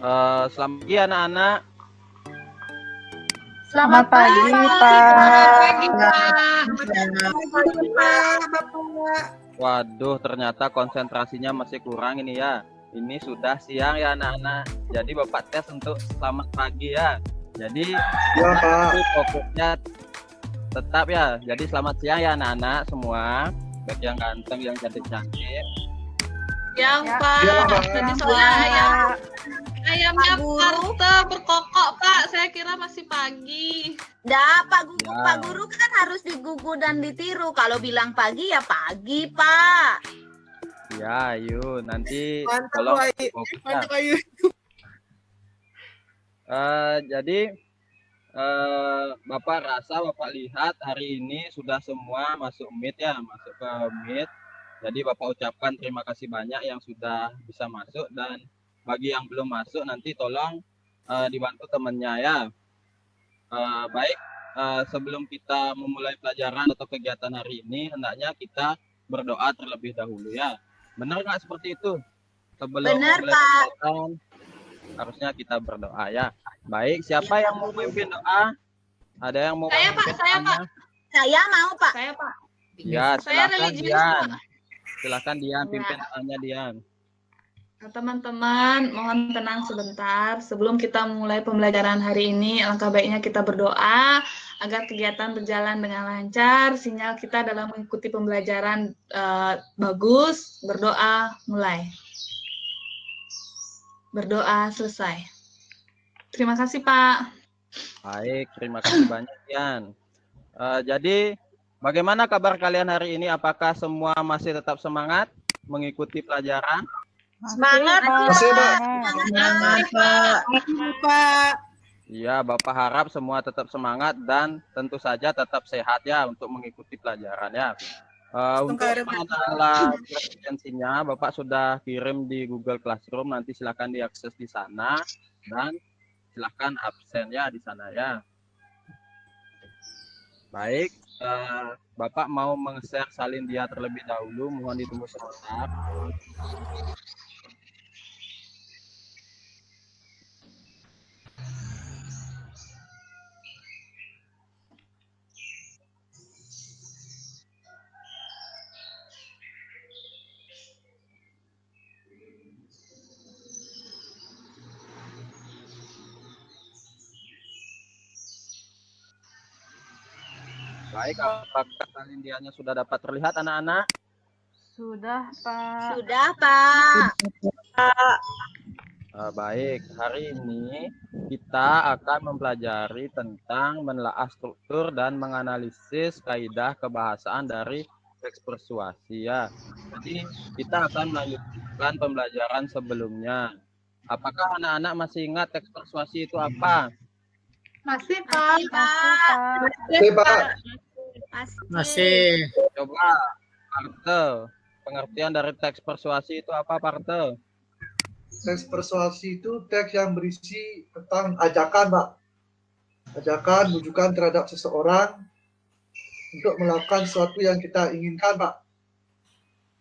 Selamat pagi anak-anak. Selamat pagi, Selamat pagi, Pak. Pak. Selamat pagi, Pak. Bapak. Waduh, ternyata konsentrasinya masih kurang ini ya. Ini sudah siang ya anak-anak. Jadi Bapak tes untuk selamat pagi ya. Jadi Ya, Pak. fokusnya tetap ya. Jadi selamat siang ya anak-anak semua. Baik yang ganteng, yang cantik-cantik. Yang Ya. Pak, Ya, Pak. tadi soalnya ayamnya Parto berkokok, Pak. Saya kira masih pagi. Dah, Pak Guru, Ya. Pak Guru kan harus digugu dan ditiru. Kalau bilang pagi ya pagi, Pak. Ya, yuk nanti Mantap, tolong Pak. fokusnya. Mantap, Ayu. Jadi Bapak rasa, Bapak lihat hari ini sudah semua masuk Meet ya, masuk ke Meet. Jadi Bapak ucapkan terima kasih banyak yang sudah bisa masuk, dan bagi yang belum masuk nanti tolong dibantu temannya ya. Baik, sebelum kita memulai pelajaran atau kegiatan hari ini, hendaknya kita berdoa terlebih dahulu ya. Benar nggak seperti itu? Sebelum Benar, memulai Pak. kegiatan, harusnya kita berdoa ya. Baik, siapa yang mau memimpin doa? Ada yang mau Saya, Pak. memimpin Saya, doanya? Pak. Saya mau, Pak. Saya, Pak. Ya, Saya silakan religius, Dian. Pak. Silakan Dian, Ya. pimpin doanya Dian. Teman-teman, mohon tenang sebentar. Sebelum kita mulai pembelajaran hari ini, alangkah baiknya kita berdoa agar kegiatan berjalan dengan lancar, sinyal kita dalam mengikuti pembelajaran bagus. Berdoa mulai. Berdoa selesai. Terima kasih, Pak. Baik, terima kasih banyak Dian. Jadi, bagaimana kabar kalian hari ini? Apakah semua masih tetap semangat mengikuti pelajaran? Masih, Semangat, Pak. Semangat, Pak. Pak. Iya, Bapak harap semua tetap semangat dan tentu saja tetap sehat ya untuk mengikuti pelajaran ya. Untuk masalah presensinya, Bapak sudah kirim di Google Classroom, nanti silakan diakses di sana dan silakan absen ya di sana ya. Baik, Bapak mau meng-share salin dia terlebih dahulu, mohon ditunggu sebentar. Baik, apakah salin dianya sudah dapat terlihat anak-anak? Sudah, Pak. Sudah, Pak. Baik, hari ini kita akan mempelajari tentang menelaah struktur dan menganalisis kaidah kebahasaan dari teks persuasi ya. Jadi kita akan melanjutkan pembelajaran sebelumnya. Apakah anak-anak masih ingat teks persuasi itu apa? Masih, Pak. Masih, Pak. Masih, Pak. Masih. Coba Parte, pengertian dari teks persuasi itu apa Parte? Teks persuasi itu teks yang berisi tentang ajakan, Pak. Ajakan, bujukan terhadap seseorang untuk melakukan sesuatu yang kita inginkan, Pak.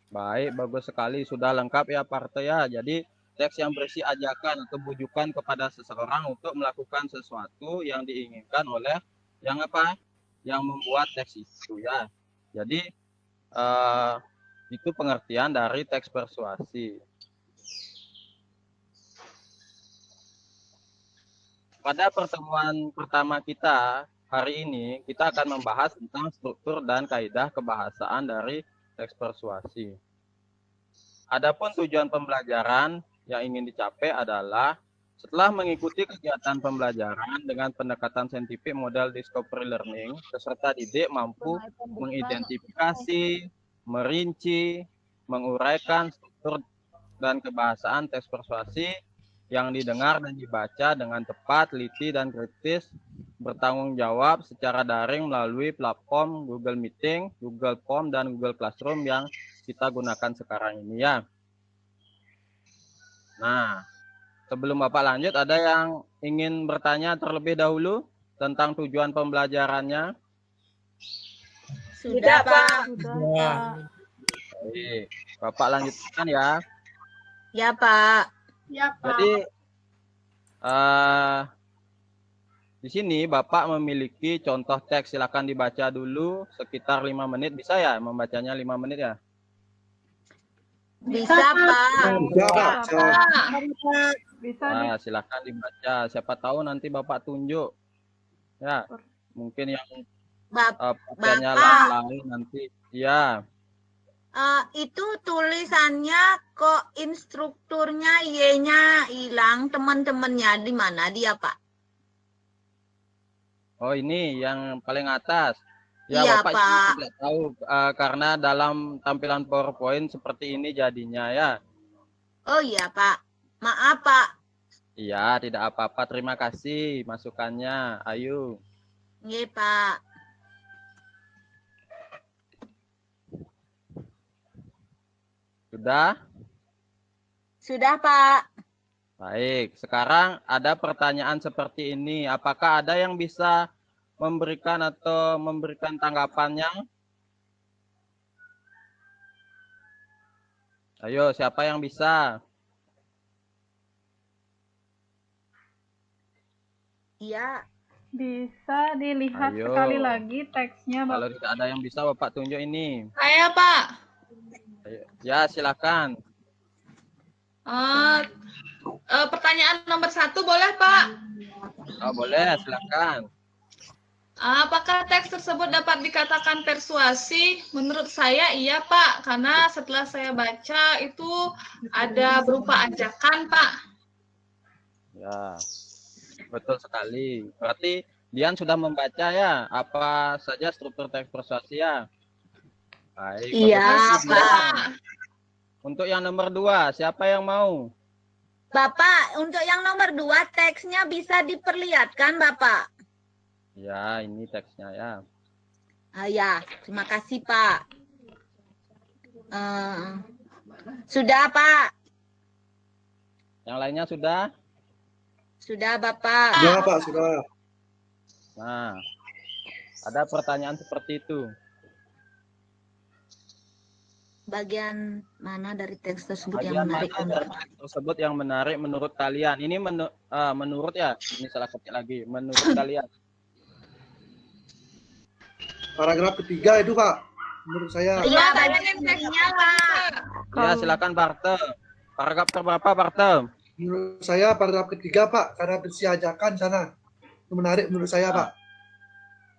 Baik, bagus sekali. Sudah lengkap ya Parte ya. Jadi teks yang berisi ajakan atau bujukan kepada seseorang untuk melakukan sesuatu yang diinginkan oleh yang apa? Yang membuat teks itu ya. Jadi itu pengertian dari teks persuasi. Pada pertemuan pertama kita hari ini, kita akan membahas tentang struktur dan kaidah kebahasaan dari teks persuasi. Adapun tujuan pembelajaran yang ingin dicapai adalah setelah mengikuti kegiatan pembelajaran dengan pendekatan saintifik model discovery learning, peserta didik mampu mengidentifikasi, merinci, menguraikan struktur dan kebahasaan teks persuasi yang didengar dan dibaca dengan tepat, teliti, dan kritis, bertanggung jawab secara daring melalui platform Google Meeting, Google Form, dan Google Classroom yang kita gunakan sekarang ini ya. Nah, sebelum Bapak lanjut, ada yang ingin bertanya terlebih dahulu tentang tujuan pembelajarannya? Sudah, Pak. Sudah, Pak. Baik, Bapak lanjutkan ya. Ya, Pak. Ya, Pak. Jadi Eh, di sini Bapak memiliki contoh teks, silakan dibaca dulu sekitar 5 menit. Bisa ya membacanya 5 menit ya? Bisa, Pak. Bisa, Pak. Bisa, Bisa. Pak. Bisa Nah, silakan dibaca. Siapa tahu nanti Bapak tunjuk. Ya, mungkin yang pakaiannya Bapak, lain nanti. Ya, itu tulisannya kok instrukturnya Y-nya hilang, teman-temannya di mana dia, Pak? oh ini yang paling atas. Ya, Iya, Bapak Pak. tidak tahu karena dalam tampilan PowerPoint seperti ini jadinya ya. Oh iya, Pak. Maaf, Pak. Iya, tidak apa-apa. Terima kasih masukannya. Ayo. Nggih, Pak. Sudah? Sudah, Pak. Baik. Sekarang ada pertanyaan seperti ini. Apakah ada yang bisa memberikan atau memberikan tanggapannya? Ayo, siapa yang bisa? Iya. Bisa dilihat Ayo. sekali lagi teksnya, Kalau Bapak. tidak ada yang bisa, Bapak tunjuk ini. Saya, Pak. Ayo. Ya, silakan. Pertanyaan nomor 1 boleh, Pak? Oh, boleh, silakan. Apakah teks tersebut dapat dikatakan persuasi? Menurut saya iya, Pak. Karena setelah saya baca itu ada berupa ajakan, Pak. Ya, betul sekali. Berarti Dian sudah membaca ya apa saja struktur teks persuasi ya? Baik. Iya, bagus. Pak. Untuk yang nomor 2, siapa yang mau? Bapak, untuk yang nomor 2 teksnya bisa diperlihatkan, Bapak. Ya, ini teksnya ya. Ya, terima kasih, Pak. Sudah, Pak. Yang lainnya sudah? Sudah, Bapak. Sudah, Pak. Sudah. Nah, ada pertanyaan seperti itu. Bagian mana dari teks tersebut yang Bagian menarik? mana dari teks tersebut yang menarik menurut kalian? Ini menurut ya, ini salah ketik lagi. Menurut kalian? Paragraf ketiga itu, Pak. Menurut saya. Iya, Saya bagian ingin teksnya, ininya, Pak. Ya, silakan Barte. Paragraf berapa, Barte? Menurut saya paragraf ketiga, Pak. Karena berisi ajakan sana. Itu menarik menurut saya, Pak.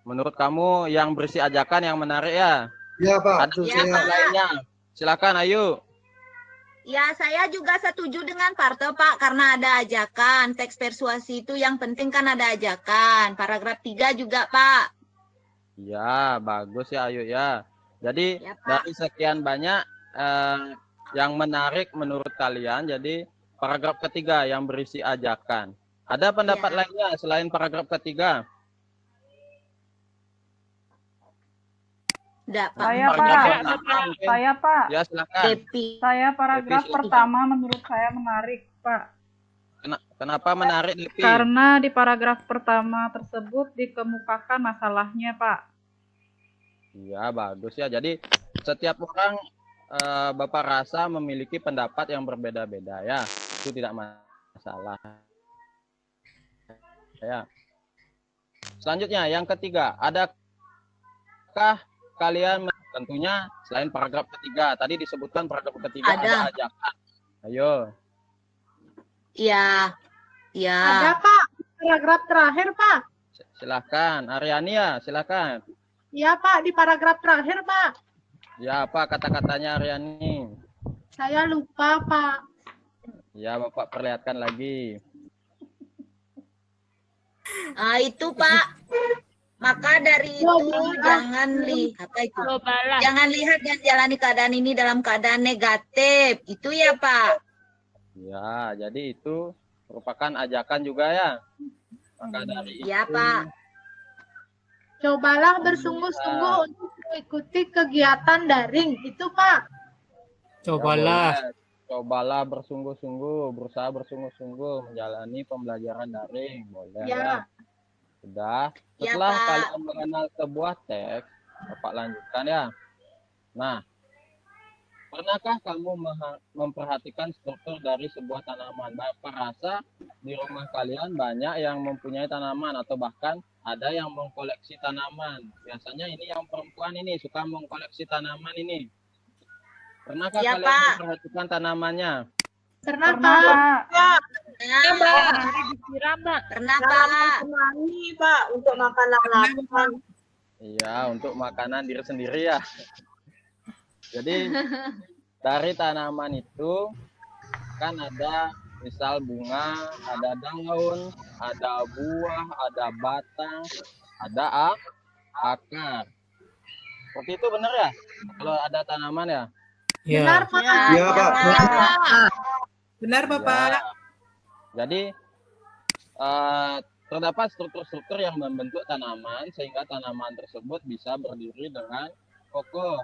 Menurut kamu yang berisi ajakan yang menarik ya? Iya, Pak. Ada Menurut Iya, saya. Pak. lainnya. Silakan, ayo. Ya, saya juga setuju dengan Parto, Pak, karena ada ajakan. Teks persuasi itu yang penting kan ada ajakan. Paragraf 3 juga, Pak. Ya, bagus ya, ayo ya. Jadi Ya, Pak. dari sekian banyak yang menarik menurut kalian, jadi paragraf ketiga yang berisi ajakan. Ada pendapat Ya. lainnya selain paragraf ketiga? Enggak, Pak. Saya, Paragraf Pak. pertama mungkin. Saya, Pak. Ya, silakan. Depi. Saya paragraf Depi, pertama menurut saya menarik, Pak. Kenapa menarik, Depi? Karena di paragraf pertama tersebut dikemukakan masalahnya, Pak. Ya, bagus ya. Jadi setiap orang Bapak rasa memiliki pendapat yang berbeda-beda ya. Itu tidak masalah. Ya. Selanjutnya yang ketiga, adakah kalian tentunya selain paragraf ketiga, tadi disebutkan paragraf ketiga ada Ada. ajakan. Ayo. Ya. Ya. Ada, Pak. Paragraf terakhir, Pak. Silahkan, Aryani ya, silahkan. Iya, Pak. Di paragraf terakhir, Pak. Ya, apa kata-katanya Aryani? Saya lupa, Pak. Ya, Bapak perlihatkan lagi. Itu, Pak. Maka dari itu jangan lihat Jangan lihat dan jalani keadaan ini dalam keadaan negatif. Itu ya, Pak. Ya, jadi itu merupakan ajakan juga ya. Maka dari Ya, itu, Pak. Cobalah bersungguh-sungguh untuk mengikuti kegiatan daring. Itu, Pak. Cobalah bersungguh-sungguh, berusaha bersungguh-sungguh menjalani pembelajaran daring, boleh ya. Ya. Sudah. Ya, Setelah Pak. kalian mengenal sebuah teks, Bapak lanjutkan ya. Nah, pernahkah kamu memperhatikan struktur dari sebuah tanaman? Bapak rasa di rumah kalian banyak yang mempunyai tanaman atau bahkan ada yang mengkoleksi tanaman. Biasanya ini yang perempuan ini suka mengkoleksi tanaman ini. Pernahkah Iya, kalian Pak. memperhatikan tanamannya? Pernah, Pernah, Pak. Pak. Pernah, Pak. Pelangi, Pak, untuk makanan lapar. Iya, untuk makanan diri sendiri ya. Jadi dari tanaman itu kan ada misal bunga, ada daun, ada buah, ada batang, ada akar. Seperti itu benar ya? Kalau ada tanaman ya? Benar, Pak. Iya, Pak. Benar, Bapak. Ya. Jadi terdapat struktur-struktur yang membentuk tanaman sehingga tanaman tersebut bisa berdiri dengan kokoh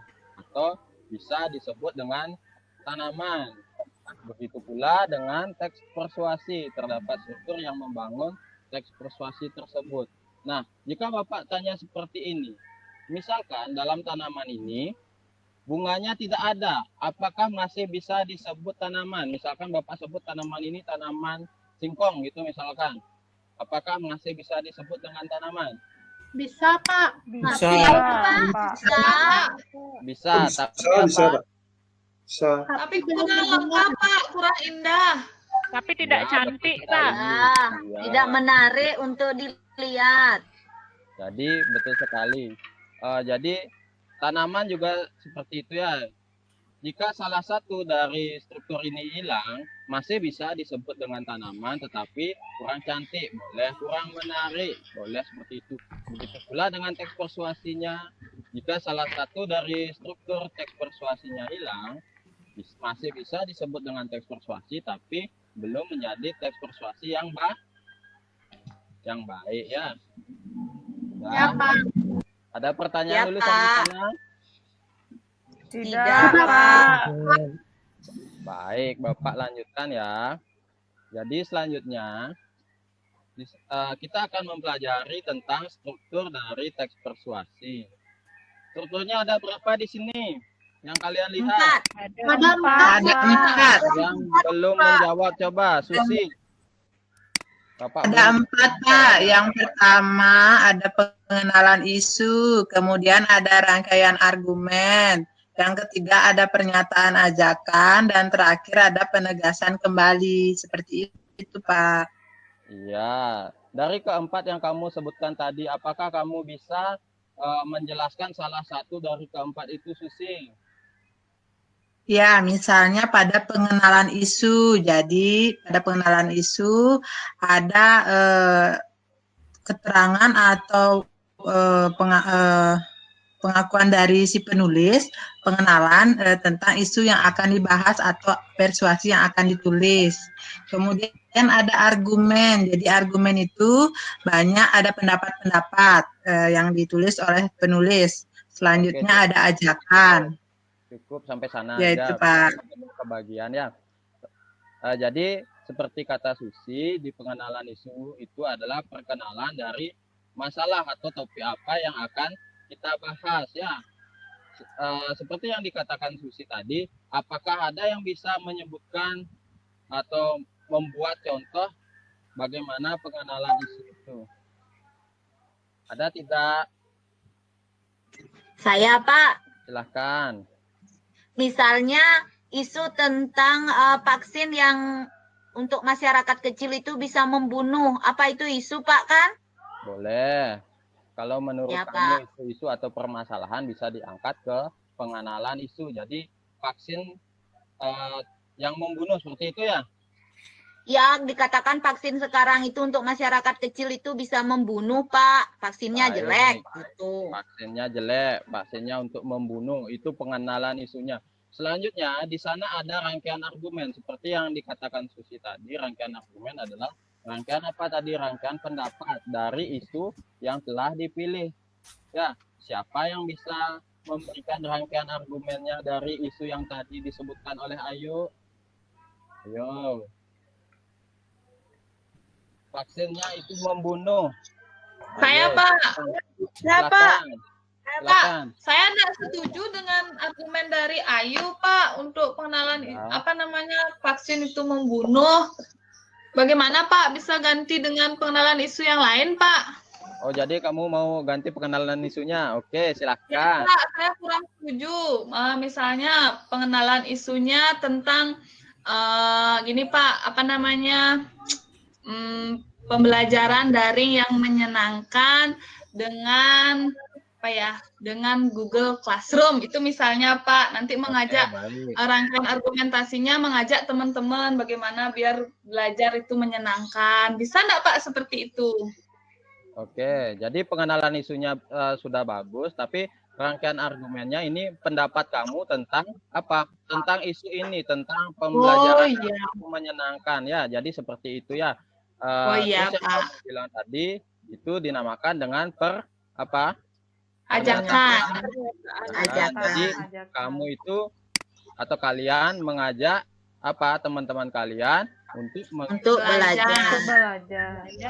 atau bisa disebut dengan tanaman. Begitu pula dengan teks persuasi, terdapat struktur yang membangun teks persuasi tersebut. Nah, jika Bapak tanya seperti ini, misalkan dalam tanaman ini bunganya tidak ada, apakah masih bisa disebut tanaman? Misalkan Bapak sebut tanaman ini tanaman singkong gitu misalkan. Apakah masih bisa disebut dengan tanaman? Bisa, Pak. Bisa, Pak. Pak. Bisa, tapi Bisa, apa? Pak. Bisa. Tapi kurang lengkap, Pak. Kurang indah. Tapi tidak Ya, cantik, betul Pak. sekali. Ah, Iya. tidak menarik untuk dilihat. Jadi betul sekali. Jadi tanaman juga seperti itu ya. Jika salah satu dari struktur ini hilang, masih bisa disebut dengan tanaman, tetapi kurang cantik, boleh kurang menarik, boleh seperti itu. Begitu pula dengan teks persuasinya. Jika salah satu dari struktur teks persuasinya hilang, masih bisa disebut dengan teks persuasi, tapi belum menjadi teks persuasi yang baik ya. Ya, Pak. Ada pertanyaan Ya, dulu Pak. sampai sana? Tidak, Pak. Baik, Bapak lanjutkan ya. Jadi selanjutnya kita akan mempelajari tentang struktur dari teks persuasi. Strukturnya ada berapa di sini? Yang kalian lihat? 4. Ada, Pak. Yang belum menjawab coba, Susi. Bapak Ada belum. 4, Pak. Yang pertama ada pengenalan isu, kemudian ada rangkaian argumen, yang ketiga ada pernyataan ajakan, dan terakhir ada penegasan kembali. Seperti itu, Pak. Iya. Dari keempat yang kamu sebutkan tadi, apakah kamu bisa menjelaskan salah satu dari keempat itu, Susi? Ya, misalnya pada pengenalan isu. Jadi, pada pengenalan isu ada keterangan atau pengakuan dari si penulis, pengenalan tentang isu yang akan dibahas atau persuasi yang akan ditulis. Kemudian ada argumen. Jadi argumen itu banyak ada pendapat-pendapat yang ditulis oleh penulis. Selanjutnya ada ajakan. Cukup sampai sana Ya, aja. itu, Pak. Kebagian ya. Jadi seperti kata Susi, di pengenalan isu itu adalah perkenalan dari masalah atau topik apa yang akan kita bahas ya. Seperti yang dikatakan Susi tadi, apakah ada yang bisa menyebutkan atau membuat contoh bagaimana pengenalan isu itu? Ada tidak? Saya, Pak. Silahkan. Misalnya isu tentang vaksin yang untuk masyarakat kecil itu bisa membunuh. Apa itu isu, Pak, kan? Boleh. Kalau menurut Ya, kamu isu-isu atau permasalahan bisa diangkat ke pengenalan isu. Jadi vaksin yang membunuh seperti itu ya? Ya, dikatakan vaksin sekarang itu untuk masyarakat kecil itu bisa membunuh, Pak. Vaksinnya Baik. jelek, gitu. Vaksinnya jelek, vaksinnya untuk membunuh. Itu pengenalan isunya. Selanjutnya, di sana ada rangkaian argumen. Seperti yang dikatakan Susi tadi, rangkaian argumen adalah rangkaian apa tadi? Rangkaian pendapat dari isu yang telah dipilih. Ya, siapa yang bisa memberikan rangkaian argumennya dari isu yang tadi disebutkan oleh Ayu? Ayo. Vaksinnya itu membunuh. Saya, Ayo, Pak. Saya, Pak. silakan. Pak, Silakan. saya tidak setuju dengan argumen dari Ayu, Pak, untuk pengenalan Ya. vaksin itu membunuh. Bagaimana Pak? Bisa ganti dengan pengenalan isu yang lain Pak? Oh, jadi kamu mau ganti pengenalan isunya? Oke, Ya silakan. Pak, saya kurang setuju. Misalnya pengenalan isunya tentang gini Pak, apa namanya? Pembelajaran daring yang menyenangkan dengan apa ya? Dengan Google Classroom. Itu misalnya Pak, nanti mengajak Baik. rangkaian argumentasinya mengajak teman-teman bagaimana biar belajar itu menyenangkan. Bisa enggak Pak seperti itu? Oke, jadi pengenalan isunya sudah bagus, tapi rangkaian argumennya ini pendapat kamu tentang apa? Tentang isu ini, tentang pembelajaran iya. yang menyenangkan ya. Jadi seperti itu ya. Oh iya, Terus yang Pak. kamu bilang tadi itu dinamakan dengan apa? Ajakan. Jadi kamu itu atau kalian mengajak apa teman-teman kalian Untuk belajar.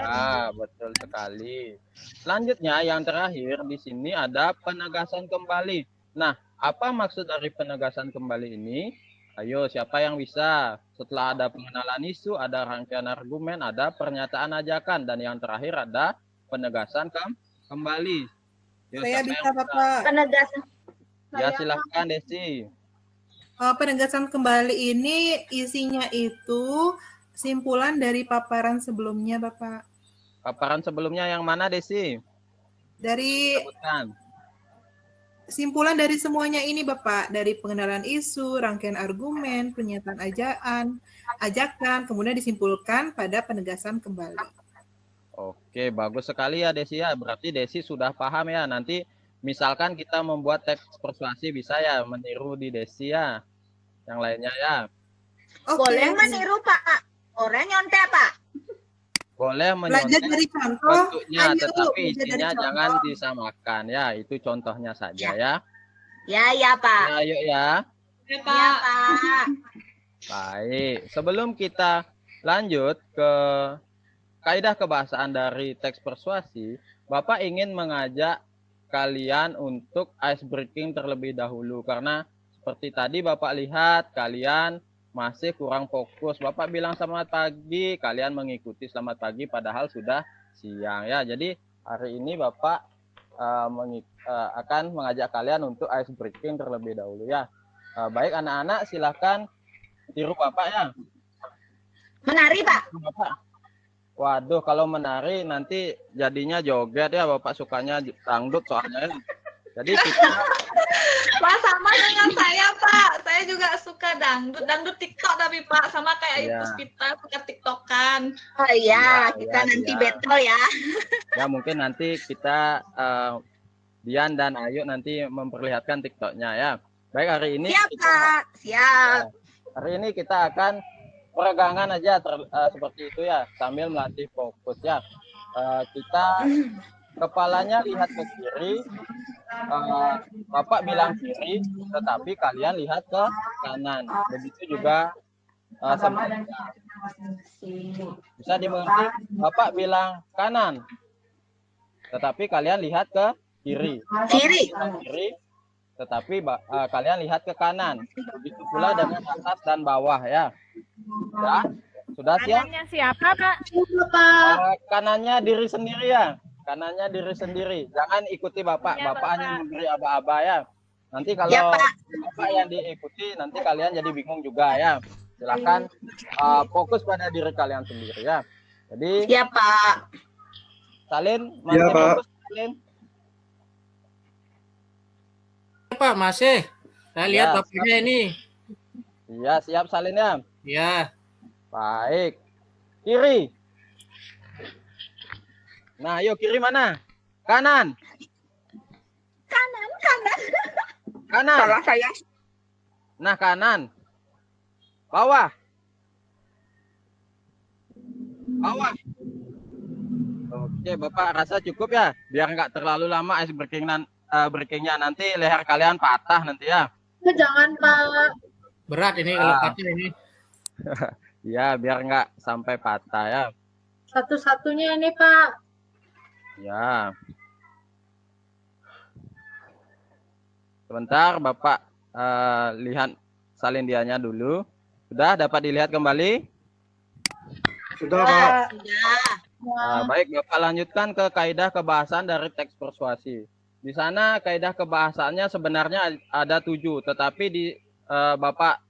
Ah, betul sekali. Selanjutnya yang terakhir di sini ada penegasan kembali. Nah, apa maksud dari penegasan kembali ini? Ayo, siapa yang bisa? Setelah ada pengenalan isu, ada rangkaian argumen, ada pernyataan ajakan, dan yang terakhir ada penegasan kembali. Yo, Saya siapa bisa, yang Bapak. Penegasan. Ya, silakan Desi. Penegasan kembali ini isinya itu simpulan dari paparan sebelumnya, Bapak. Paparan sebelumnya yang mana, Desi? Dari Sebutkan. simpulan dari semuanya ini, Bapak, dari pengenalan isu, rangkaian argumen, pernyataan ajakan, kemudian disimpulkan pada penegasan kembali. Oke, bagus sekali ya Desi ya. Berarti Desi sudah paham ya. Nanti misalkan kita membuat teks persuasi bisa ya meniru di Desi ya. Yang lainnya ya. Oke. Boleh meniru Pak. Orang nyontek Pak. Boleh Belajar menyontek dari contoh. bentuknya, Ayo, tetapi belajar dari isinya contoh. jangan disamakan ya. Itu contohnya saja ya. Ya Pak. Ya, yuk ya. Ya, Ya Pak. Pak. Baik. Sebelum kita lanjut ke kaidah kebahasaan dari teks persuasi, Bapak ingin mengajak kalian untuk ice breaking terlebih dahulu karena seperti tadi Bapak lihat kalian masih kurang fokus. Bapak bilang selamat pagi, kalian mengikuti selamat pagi padahal sudah siang ya. Jadi hari ini Bapak akan mengajak kalian untuk ice breaking terlebih dahulu ya. Baik anak-anak silahkan tiru Bapak ya. Menari Pak. Bapak. Waduh, kalau menari nanti jadinya joget ya, Bapak sukanya dangdut soalnya ya. Jadi kita Pak sama dengan saya Pak. Saya juga suka dangdut TikTok tapi Pak sama kayak Iya. Ibu Spita suka TikTokan. Oh iya, Iya, kita iya, nanti iya. battle ya. ya mungkin nanti kita Dian dan Ayu nanti memperlihatkan TikToknya ya. Baik hari ini Siap Pak. Siap. hari ini kita akan peregangan aja seperti itu ya sambil melatih fokus ya. Kita kepalanya lihat ke kiri, Bapak bilang kiri, tetapi kalian lihat ke kanan. Begitu juga sebaliknya. Bisa dimengerti? Bapak bilang kanan, tetapi kalian lihat ke kiri. Bapak Kiri. bilang kiri, tetapi kalian lihat ke kanan. Begitu pula dengan atas dan bawah ya. Ya, sudah siap? Kanannya siapa, Pak? Kanannya diri sendiri ya. Kanannya diri sendiri. Jangan ikuti Bapak. Ya, Bapak Bapak. hanya memberi aba-aba ya. Nanti kalau Ya, Pak. Bapak yang diikuti, nanti kalian jadi bingung juga ya. Silakan fokus pada diri kalian sendiri ya. Jadi Ya Pak. Salin, masih Ya, Pak. fokus Salin? Pak, masih. Saya lihat Ya, Bapaknya ini. Iya, siap Salin ya. Ya, Baik. Kiri. Nah, yuk kiri mana? Kanan. Kanan. Kanan. Salah saya. Nah, kanan. Bawah. Bawah. Oke, Bapak rasa cukup ya? Biar nggak terlalu lama ice breakingnya nanti leher kalian patah nanti ya. Jangan Pak. berat ini kalau pakai ini. Ya, biar nggak sampai patah ya. Satu-satunya ini Pak. Ya. Sebentar, Bapak lihat salindianya dulu. Sudah dapat dilihat kembali? Sudah, Pak. Sudah. Baik, Bapak lanjutkan ke kaidah kebahasaan dari teks persuasi. Di sana kaidah kebahasaannya sebenarnya ada 7, tetapi Bapak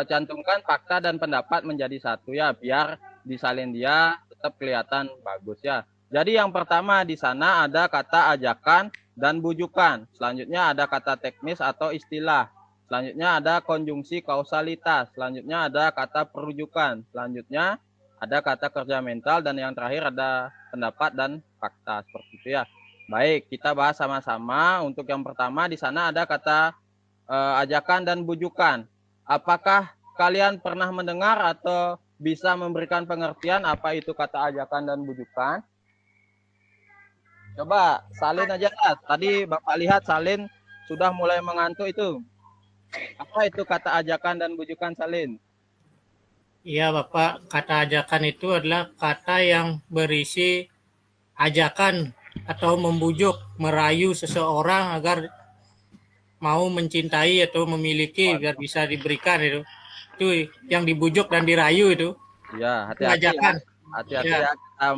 cantumkan fakta dan pendapat menjadi satu ya, biar disalin dia tetap kelihatan bagus ya. Jadi yang pertama di sana ada kata ajakan dan bujukan. Selanjutnya ada kata teknis atau istilah. Selanjutnya ada konjungsi kausalitas. Selanjutnya ada kata perujukan. Selanjutnya ada kata kerja mental, dan yang terakhir ada pendapat dan fakta, seperti itu ya. Baik, kita bahas sama-sama. Untuk yang pertama di sana ada kata ajakan dan bujukan. Apakah kalian pernah mendengar atau bisa memberikan pengertian apa itu kata ajakan dan bujukan? Coba salin aja. Tadi Bapak lihat salin sudah mulai mengantuk itu. Apa itu kata ajakan dan bujukan, salin? Iya Bapak, kata ajakan itu adalah kata yang berisi ajakan atau membujuk, merayu seseorang agar mau mencintai atau memiliki biar bisa diberikan itu. Itu yang dibujuk dan dirayu itu. Ya, hati-hati. Ajakan. Hati-hati ya, kita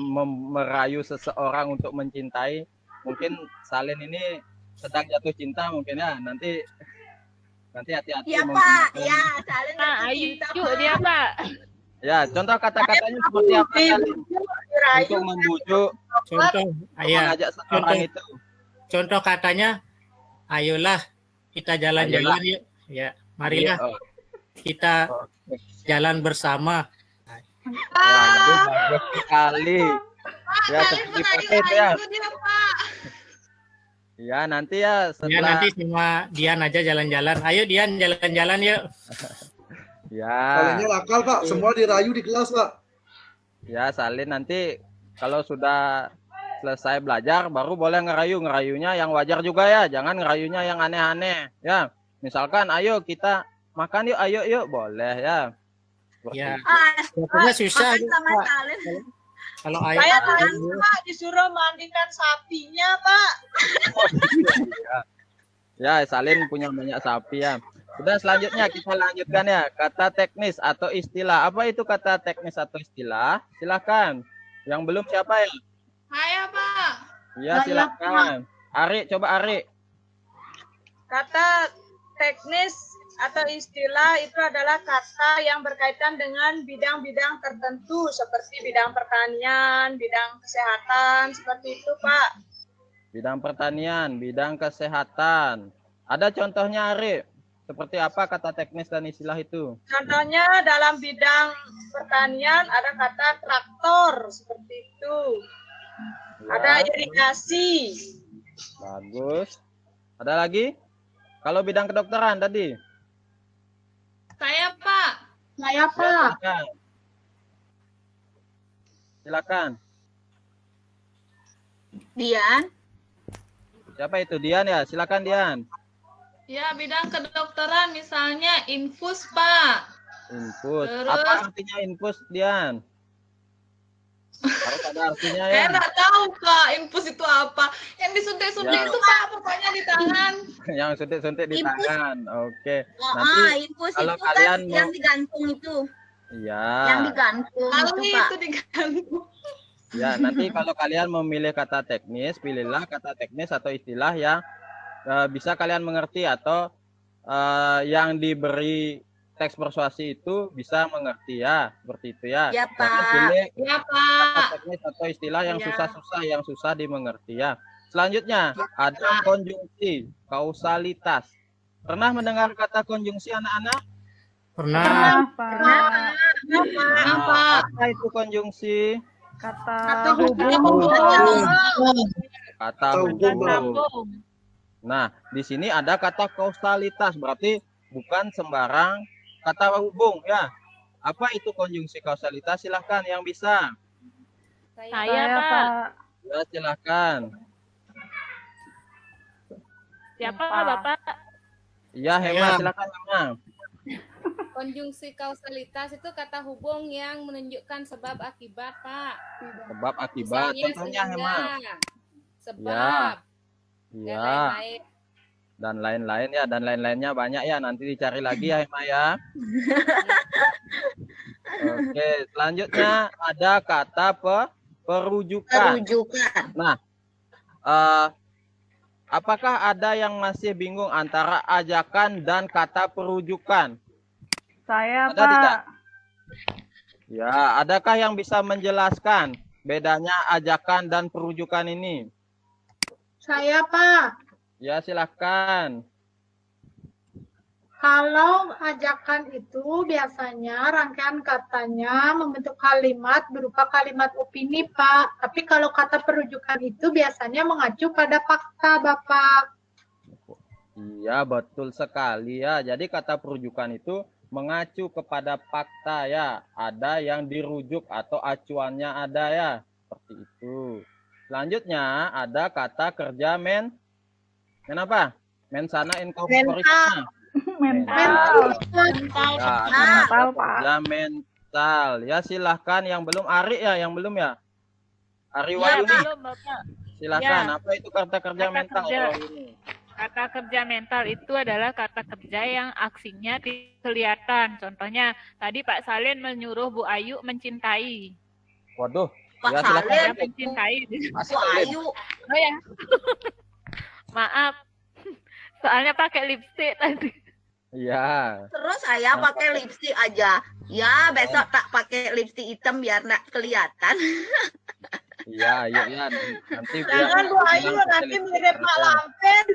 merayu seseorang untuk mencintai. Mungkin salin ini sedang jatuh cinta mungkin ya. Nanti hati-hati. Ya Pak, ya salin cinta Pak. Dia Pak. Ya, contoh kata-katanya seperti apa salin? Untuk membujuk, Contoh, mengajak seseorang itu. Contoh katanya, ayolah kita jalan-jalan yuk. Ya, marilah kita jalan bersama. Waduh, bagus sekali. Ya, seperti itu ya. Ya, nanti ya Ya setelah nanti cuma Dian aja jalan-jalan. Ayo Dian jalan-jalan yuk. ya. Salinnya nakal, Pak. Semua dirayu di kelas, Pak. Ya, salin nanti kalau sudah selesai belajar baru boleh ngerayu. Ngerayunya yang wajar juga ya. Jangan ngerayunya yang aneh-aneh. Ya, misalkan ayo kita makan yuk, ayo yuk, boleh ya. Seperti Ya. itu. Pokoknya susah. Makan sama Pak. salin. Kalau ayo, Saya Pak disuruh mandikan sapinya Pak. Ya, salin punya banyak sapi ya. Sudah, selanjutnya kita lanjutkan ya. Kata teknis atau istilah. Apa itu kata teknis atau istilah? Silakan. Yang belum siapa ya? Saya Pak. Ya, silakan. Ari, coba Ari. Kata teknis atau istilah itu adalah kata yang berkaitan dengan bidang-bidang tertentu seperti bidang pertanian, bidang kesehatan, seperti itu Pak. Bidang pertanian, bidang kesehatan. Ada contohnya Ari? Seperti apa kata teknis dan istilah itu? Contohnya dalam bidang pertanian ada kata traktor, seperti itu. Ya, Ada irigasi. bagus. Ada lagi? Kalau bidang kedokteran tadi? Saya Pak. Saya Silakan. Silakan. Dian. Siapa itu? Dian ya? Silakan Dian. Ya, bidang kedokteran misalnya infus Pak. Infus. Terus? Apa artinya infus, Dian? Harus ada artinya Saya ya. nggak tahu Pak, infus itu apa. Yang disuntik-suntik Ya. itu Pak, pokoknya di tangan. Yang suntik-suntik di Infus. tangan. Oke. Oh, Nanti infus kalau itu kalian kan mau- yang digantung itu. ya. Yang digantung itu Kali Pak. itu digantung. Ya, nanti kalau kalian memilih kata teknis, pilihlah kata teknis atau istilah yang bisa kalian mengerti atau yang diberi teks persuasi itu bisa mengerti ya, seperti itu ya. Ya, Jangan Pak. pilih Ya kata Pak. teknis atau istilah yang Ya. susah-susah, yang susah dimengerti ya. Selanjutnya ada konjungsi, kausalitas. Pernah mendengar kata konjungsi anak-anak? pernah. Kenapa? Nah, apa itu konjungsi? Kata Kata hubung. Nah, di sini ada kata kausalitas, berarti bukan sembarang kata hubung ya. Apa itu konjungsi kausalitas? Silahkan yang bisa. Saya Pak. Ya, silahkan. Siapa Bapak? Iya, Hema, silahkan Hema. Konjungsi kausalitas itu kata hubung yang menunjukkan sebab akibat, Pak. Sebab akibat. Misalnya Contohnya Hema. sehingga, sebab, dan Iya. lain-lain. Dan lain-lain ya, dan lain-lainnya banyak ya. Nanti dicari lagi ya Hema ya. Oke, Oke, selanjutnya ada kata perujukan. Perujukan. Nah, apakah ada yang masih bingung antara ajakan dan kata perujukan? Saya, Ada Pak. tidak? Ya, adakah yang bisa menjelaskan bedanya ajakan dan perujukan ini? Saya, Pak. Ya, silakan. Kalau ajakan itu biasanya rangkaian katanya membentuk kalimat berupa kalimat opini, Pak. Tapi kalau kata perujukan itu biasanya mengacu pada fakta, Bapak. Iya, betul sekali ya. Jadi kata perujukan itu mengacu kepada fakta ya. Ada yang dirujuk atau acuannya ada ya. Seperti itu. Selanjutnya ada kata kerja Kenapa? Mensana incorporation. Mental. Ya, ada Mental, kata Pak. kerja mental. Ya, silahkan yang belum. Ari ya, yang belum ya. Ari Wahyuni. belum, Bapak. Silahkan. Ya. Apa itu kata kerja Kata mental? kerja. Wahyuni? Kata kerja mental itu adalah kata kerja yang aksinya kelihatan. Contohnya, tadi Pak Salin menyuruh Bu Ayu mencintai. Waduh. Pak Ya, silakan. Salin, Saya mencintai. Bu Salin. Ayu. Oh ya. Maaf. Soalnya pakai lipstik tadi. Iya. Terus saya pakai lipstik aja. Ya, besok tak pakai lipstik hitam biar nggak kelihatan. Iya, iya. Nanti Jangan Bu Ayu, nanti mirip Mak Lampir.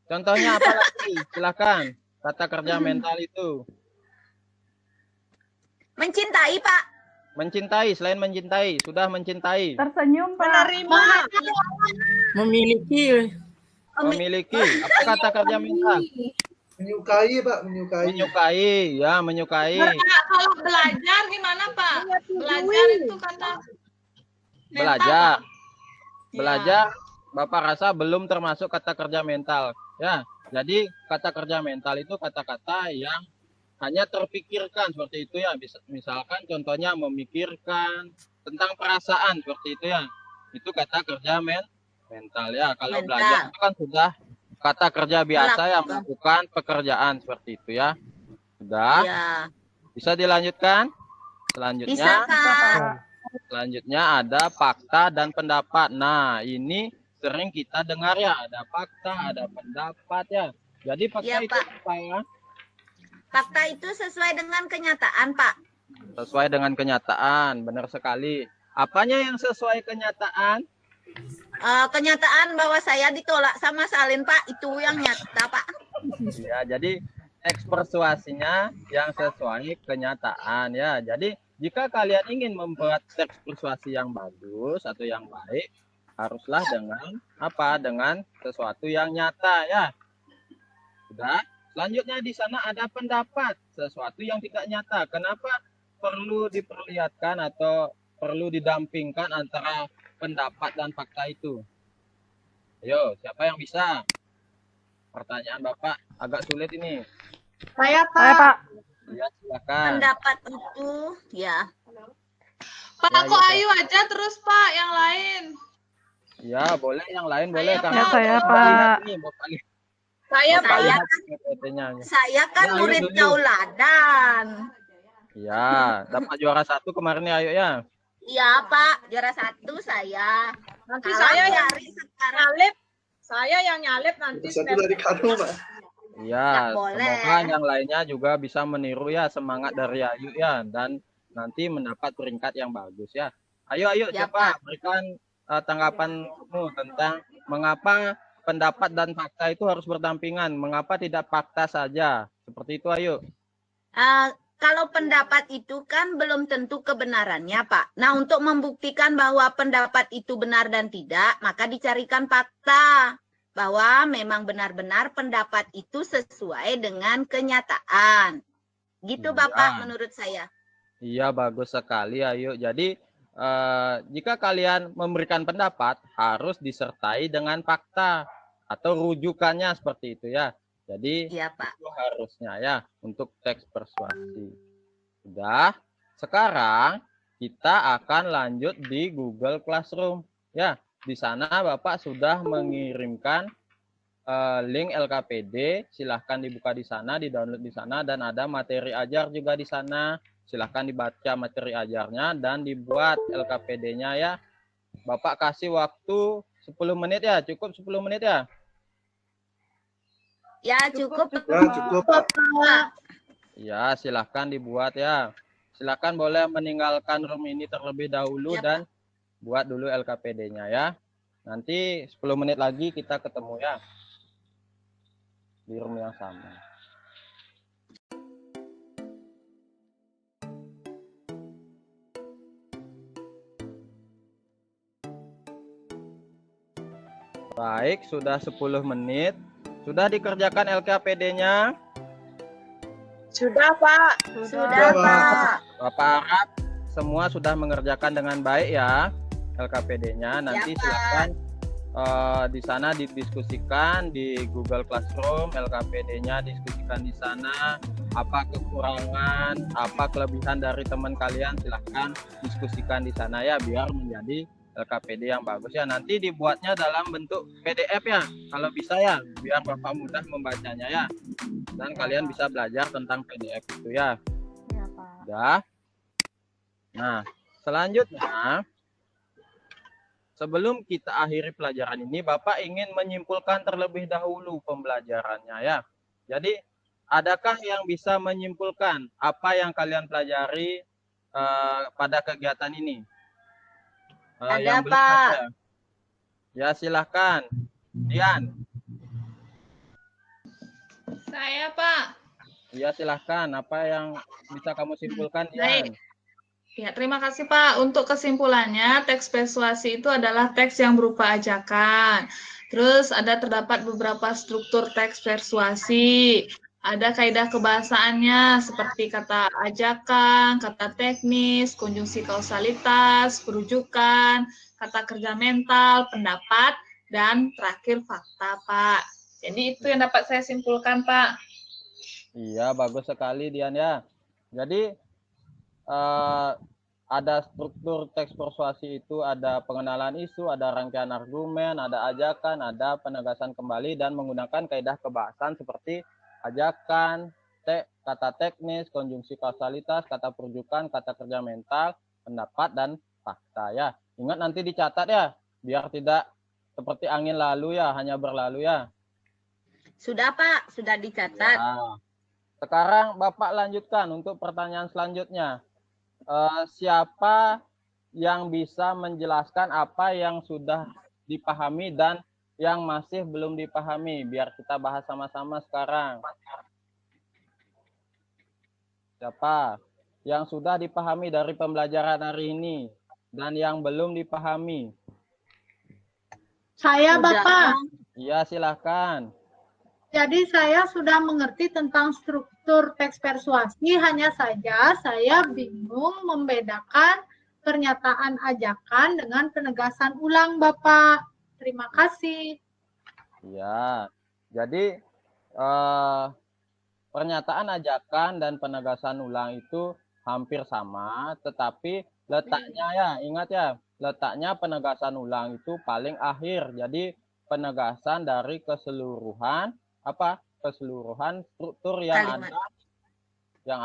Contohnya apa lagi? Silakan. Kata kerja mental itu. Mencintai, Pak. Mencintai, selain mencintai, sudah mencintai. Tersenyum, Pak. Menerima. Memiliki. Memiliki. Apa kata kerja mental? Menyukai, Pak, menyukai. Menyukai, ya, menyukai. Kalau belajar gimana, Pak? Belajar itu kata Belajar. Ya. Belajar, Bapak rasa belum termasuk kata kerja mental. Ya, jadi kata kerja mental itu kata-kata yang hanya terpikirkan seperti itu ya. Misalkan contohnya memikirkan tentang perasaan seperti itu ya. Itu kata kerja mental ya. Kalau Mental. belajar itu kan sudah kata kerja biasa yang Melakukan. melakukan pekerjaan seperti itu ya. Sudah? Ya. Bisa dilanjutkan? Selanjutnya. Bisa, Kak. Selanjutnya ada fakta dan pendapat. Nah, ini sering kita dengar ya, ada fakta, ada pendapat ya. Jadi fakta Iya, itu Pak. apa ya? Fakta itu sesuai dengan kenyataan, Pak. Sesuai dengan kenyataan, benar sekali. Apanya yang sesuai kenyataan? Kenyataan bahwa saya ditolak sama Salin, Pak, itu yang nyata, Pak. Ya, jadi teks persuasinya yang sesuai kenyataan ya. Jadi jika kalian ingin membuat teks persuasi yang bagus atau yang baik, haruslah dengan apa? Dengan sesuatu yang nyata ya. Sudah? Selanjutnya di sana ada pendapat, sesuatu yang tidak nyata. Kenapa perlu diperlihatkan atau perlu didampingkan antara pendapat dan fakta itu? Ayo, siapa yang bisa? Pertanyaan Bapak agak sulit ini. Saya, Saya, Pak. Ya, silakan. Pendapat itu, ya. Pak, Ya, kok ya, Ayu aja terus, Pak, yang lain. Ya, boleh yang lain boleh Saya, karena Pak. Saya, Bapak Pak. lihat ini, Bapak lihat. Saya, Bapak Pak. lihat PPT-nya. Saya kan Ya, ayo murid dulu. tauladan. Ya, dapat juara 1 kemarin ya, ayo ya. Iya, Pak, juara 1 saya. Nanti Kalau saya yang dari sekarang nyalip. Saya yang nyalip nanti. Satu dari Kano, Pak. Ya, Nggak boleh. semoga yang lainnya juga bisa meniru ya semangat dari Ayu ya dan nanti mendapat peringkat yang bagus ya. Ayo, Ya, siapa berikan tanggapanmu tentang mengapa pendapat dan fakta itu harus berdampingan, mengapa tidak fakta saja? Seperti itu, ayo. kalau pendapat itu kan belum tentu kebenarannya, Pak. Nah, untuk membuktikan bahwa pendapat itu benar dan tidak, maka dicarikan fakta bahwa memang benar-benar pendapat itu sesuai dengan kenyataan. Gitu, Iya. Bapak, menurut saya. Iya, bagus sekali, ayo. Jadi jika kalian memberikan pendapat harus disertai dengan fakta atau rujukannya seperti itu ya. Jadi Iya, Pak. itu harusnya ya untuk teks persuasi. Sudah. Sekarang kita akan lanjut di Google Classroom ya. Di sana Bapak sudah mengirimkan link LKPD. Silahkan dibuka di sana, di-download di sana dan ada materi ajar juga di sana. Silahkan dibaca materi ajarnya dan dibuat LKPD-nya ya. Bapak kasih waktu 10 menit ya, cukup 10 menit ya? Ya, cukup. Ya, cukup, Pak. Ya, silahkan dibuat ya. Silahkan boleh meninggalkan room ini terlebih dahulu Ya, dan buat dulu LKPD-nya ya. Nanti 10 menit lagi kita ketemu ya. Di room yang sama. Baik, sudah 10 menit. Sudah dikerjakan LKPD-nya? Sudah, Pak. Sudah, Pak. Bapak harap semua sudah mengerjakan dengan baik ya LKPD-nya. Nanti Ya, Pak. silakan di sana didiskusikan di Google Classroom, LKPD-nya diskusikan di sana. Apa kekurangan, apa kelebihan dari teman kalian, silahkan diskusikan di sana ya biar menjadi LKPD yang bagus ya. Nanti dibuatnya dalam bentuk PDF ya, kalau bisa ya, biar Bapak mudah membacanya ya. Dan kalian bisa belajar tentang PDF itu ya. Ya, Pak. Udah. Nah, selanjutnya sebelum kita akhiri pelajaran ini, Bapak ingin menyimpulkan terlebih dahulu pembelajarannya ya. Jadi, adakah yang bisa menyimpulkan apa yang kalian pelajari pada kegiatan ini? Ada, yang belum Pak. ada? Ya, silahkan. Dian. Saya, Pak. Ya, silahkan. Apa yang bisa kamu simpulkan, Dian? Baik. Ya, terima kasih Pak. Untuk kesimpulannya, teks persuasi itu adalah teks yang berupa ajakan. Terus terdapat beberapa struktur teks persuasi. Ada kaidah kebahasaannya seperti kata ajakan, kata teknis, konjungsi kausalitas, perujukan, kata kerja mental, pendapat, dan terakhir fakta, Pak. Jadi itu yang dapat saya simpulkan, Pak. Iya, bagus sekali Dian ya. Jadi ada struktur teks persuasi itu, ada pengenalan isu, ada rangkaian argumen, ada ajakan, ada penegasan kembali, dan menggunakan kaidah kebahasaan seperti ajakan, kata teknis, konjungsi kausalitas, kata perujukan, kata kerja mental, pendapat, dan fakta ya. Ingat nanti dicatat ya, biar tidak seperti angin lalu ya, hanya berlalu ya. Sudah, Pak. Sudah dicatat. Ya. Sekarang Bapak lanjutkan untuk pertanyaan selanjutnya. Siapa yang bisa menjelaskan apa yang sudah dipahami dan yang masih belum dipahami? Biar kita bahas sama-sama sekarang. Siapa yang sudah dipahami dari pembelajaran hari ini dan yang belum dipahami? Saya, Sudah. Bapak. Iya, silahkan. Jadi saya sudah mengerti tentang struktur teks persuasi, hanya saja saya bingung membedakan pernyataan ajakan dengan penegasan ulang, Bapak. Terima kasih. Ya, jadi pernyataan ajakan dan penegasan ulang itu hampir sama, tetapi letaknya ya, ingat ya, letaknya penegasan ulang itu paling akhir. Jadi penegasan dari keseluruhan struktur yang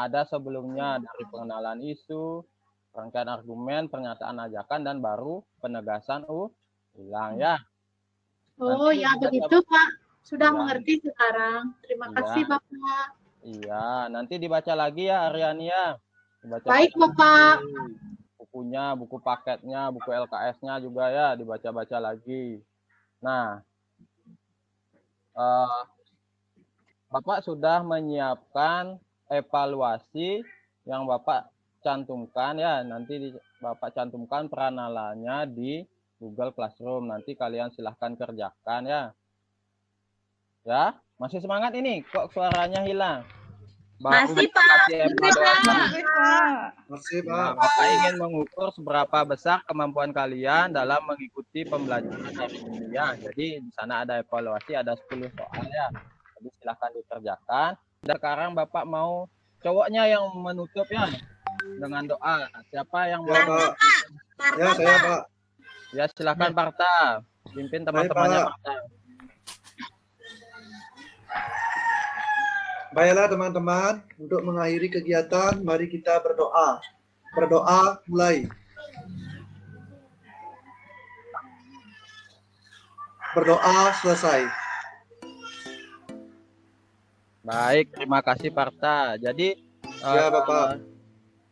ada sebelumnya, dari pengenalan isu, rangkaian argumen, pernyataan ajakan, dan baru penegasan ulang ya. Oh Nanti ya begitu Pak, sudah Ya. mengerti sekarang. Terima Iya. kasih Bapak. Iya, nanti dibaca lagi ya Aryani ya. Dibaca Baik, lagi Bapak. bukunya, buku paketnya, buku LKS-nya juga ya, dibaca-baca lagi. Nah, Bapak sudah menyiapkan evaluasi yang Bapak cantumkan ya, nanti Bapak cantumkan peranalannya di Google Classroom. Nanti kalian silahkan kerjakan ya. Ya, masih semangat ini? Kok suaranya hilang? Masih, Pak. Masih, Nah, Pak. Bapak ingin mengukur seberapa besar kemampuan kalian dalam mengikuti pembelajaran hari ini ya. Jadi di sana ada evaluasi, ada 10 soal ya. Jadi silahkan dikerjakan. Dan sekarang Bapak mau cowoknya yang menutup ya dengan doa. Siapa yang mau? Ya, Pak. Ya, saya, Pak. Ya, silakan Parta. Pimpin teman-temannya Pak. Parta. Baiklah teman-teman, untuk mengakhiri kegiatan, mari kita berdoa. Berdoa mulai. Berdoa selesai. Baik, terima kasih Parta. Jadi Ya, Bapak.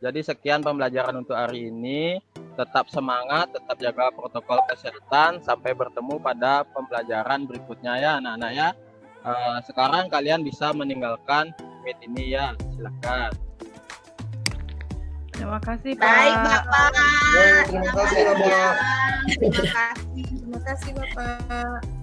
Jadi sekian pembelajaran untuk hari ini. Tetap semangat, tetap jaga protokol kesehatan. Sampai bertemu pada pembelajaran berikutnya ya anak-anak ya. Sekarang kalian bisa meninggalkan meet ini ya. Silakan. Terima kasih Pak. Baik, Bapak. Baik, terima kasih Bapak. Terima kasih. Terima kasih Bapak.